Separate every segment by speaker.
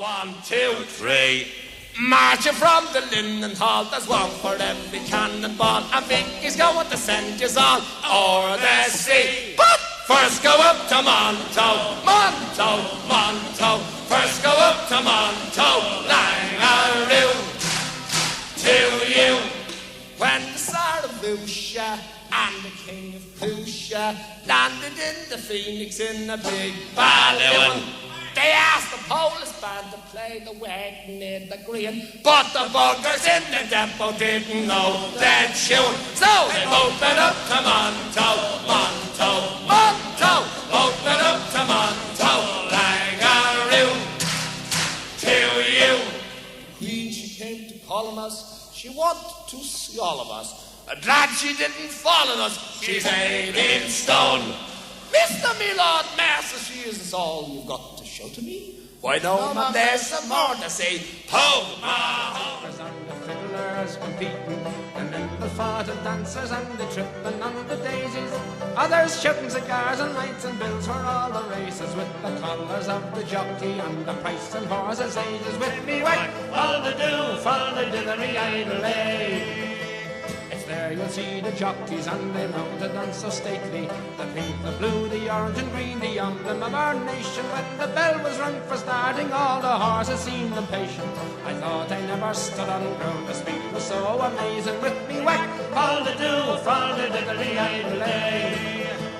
Speaker 1: 1, 2, 3. Marching from the Linen Hall, there's one for every cannonball, and Vicky's going to send yous all o'er the sea. But first go up to Monto, Monto, Monto. First go up to Monto, Langaroo, to you. When the Tsar of Lucia and the King of Prussia landed in the Phoenix in a big balloon, they asked the Polish band to play the Wagon in the Green, but the buggers in the depot didn't know that tune. So they both went up to Monto, Monto, Monto. Both went up to Monto, Langaroo, to you. Queen, she came to Columbus, she wanted to see all of us. Glad she didn't fall on us, she's 18 stone. Mr. me Lord Master, she is all you've got to show to me. Why no, man, there's some more to say. Ho, ma, ho.
Speaker 2: And the fiddlers competing, and then the fought of dancers and the tripping on the daisies. Others shouting cigars and lights and bills for all the races, with the collars of the jockey and the price and horses' ages. With me whack, all the do, fall the dithery idle. There you'll see the jockeys, and they mounted on so stately. The pink, the blue, the orange and green, the emblem of our nation. When the bell was rung for starting, all the horses seemed impatient. I thought I never stood on ground, the speed was so amazing. With me whack, fall the do, fall the diddly idle.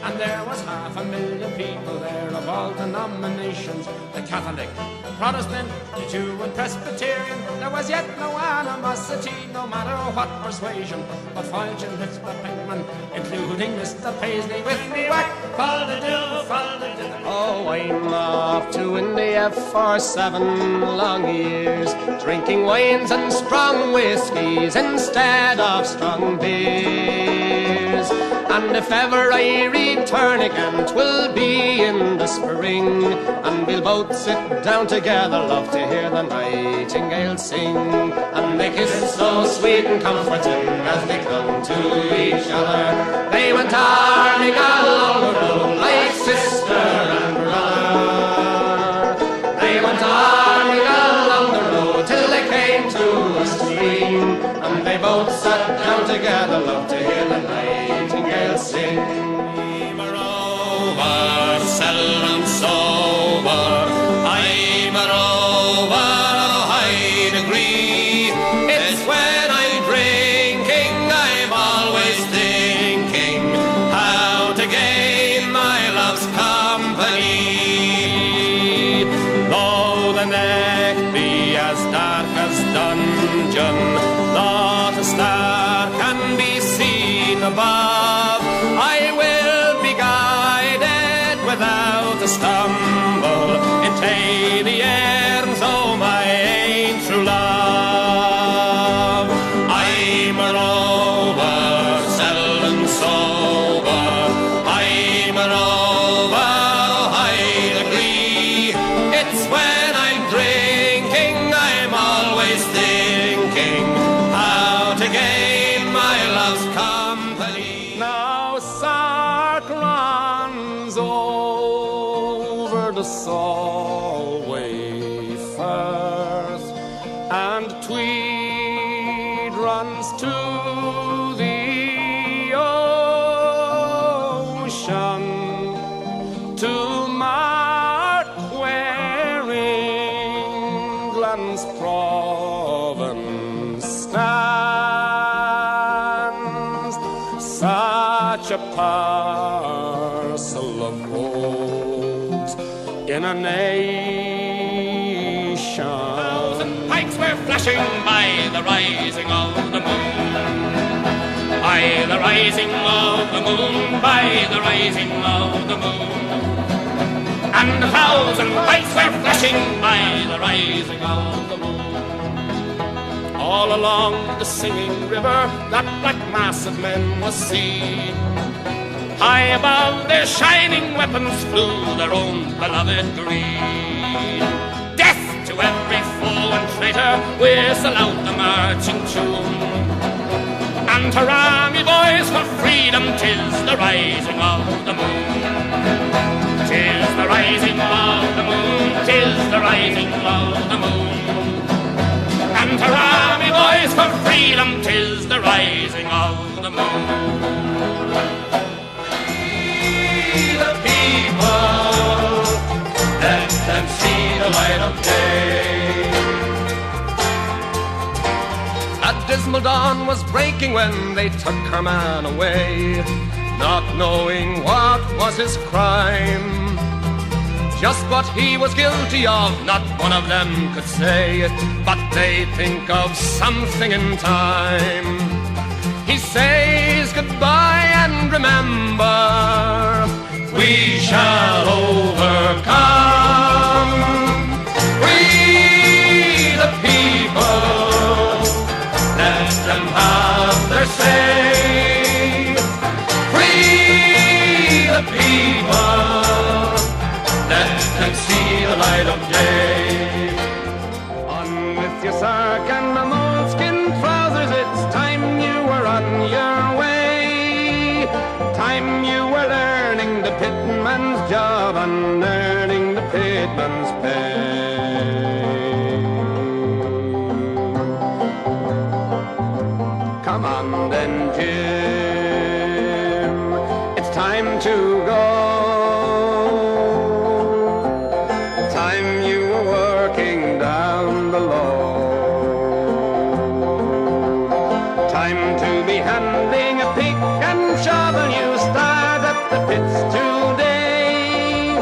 Speaker 2: And there was 500,000 people there of all denominations, the Catholic, the Protestant, the Jew and Presbyterian. There was yet no animosity, no matter what persuasion, but Fulgen hits the penman, including Mr. Paisley. With me whack, fall the do, fall the do.
Speaker 3: Oh, I'm off to India for 7 long years, drinking wines and strong whiskies instead of strong beers. And if ever I return again, 'twill be in the spring, and we'll both sit down together, love to hear the nightingales sing. And they kiss so sweet and comforting as they clung to each other. They went darling along the road like sister and brother. They went darling along the road till they came to a stream, and they both sat down together, love to hear the nightingale sing.
Speaker 1: I'm a rover, seldom sober. I'm a rover of high degree. It's when I'm drinking, I'm always thinking how to gain my love's company. Though the neck be as dark as dungeon, not a star can be seen above, I will be guided without a stumble into the arms of my ain true love. I'm a rover, seldom sober. I'm a rover of high degree. It's when I'm drinking, I'm always thinking how to gain my love's company.
Speaker 2: Now Sark runs over the Solway Firth, and Tweed runs to the ocean, to mark where England's province stands. Such a parcel of woes in a nation.
Speaker 1: Thousand pikes were flashing by the rising of the moon, by the rising of the moon, by the rising of the moon. And 1,000 pikes were flashing by the rising of the moon. All along the singing river, that black mass of men was seen. High above their shining weapons flew their own beloved green. Death to every foe and traitor, whistle out the marching tune. And hurrah, me boys, for freedom, 'tis the rising of the moon. 'Tis the the rising of the moon, 'tis the rising of the moon. And hurrah, me boys, for freedom, 'tis the rising of the moon. We the people, let them see the light of day.
Speaker 3: A dismal dawn was breaking when they took her man away, not knowing what was his crime. Just what he was guilty of, not one of them could say, but they think of something in time. He says goodbye and remember, we shall overcome. We the people, let them have their say. Free the people, let them see the light of day. On with your sark and the moleskin trousers, it's time you were on your way. Time you were learning the pitman's job and earning the pitman's pay. Come on then, Jim, it's time to go. Time you were working down below. Time to be handling a pick and shovel. You start at the pits today.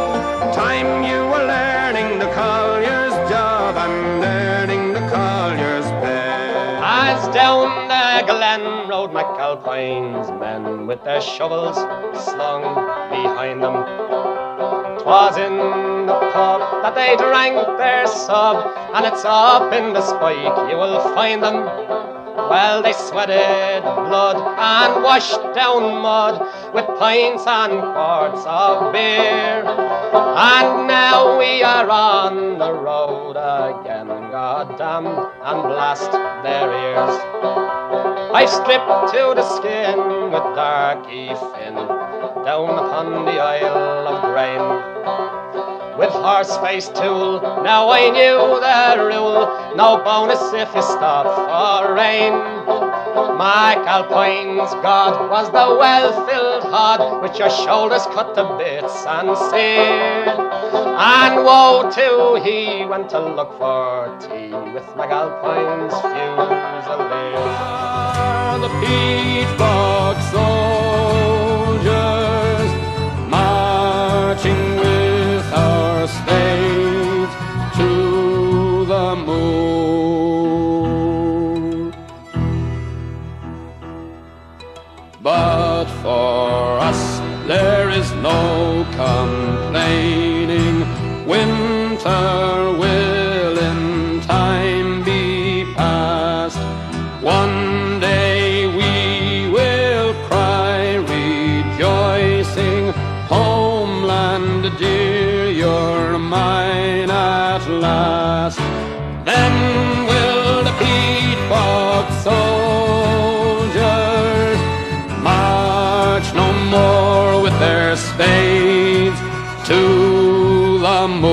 Speaker 3: Time you were learning the collier's job and earning the collier's pay. As down the glen rode McAlpine's men with their shovels slung behind them. 'Twas in the pub that they drank their sub, and it's up in the spike you will find them. Well, they sweated blood and washed down mud with pints and quarts of beer. And now we are on the road again, God damn and blast their ears. I've stripped to the skin with Darky Finn down upon the Isle of Grain. With horse-face tool, now I knew the rule, no bonus if you stop for rain. McAlpine's God was the well-filled hod, with your shoulders cut to bits and seared. And woe to he went to look for tea with McAlpine's Fusiliers. The peat-bog soldiers marching with our state to the moon. But for us there is no complaining. Winter will in time be past. One day we will cry rejoicing, homeland dear, you're mine at last. Then will the peat-bog soldiers march no more with their spades to the moon.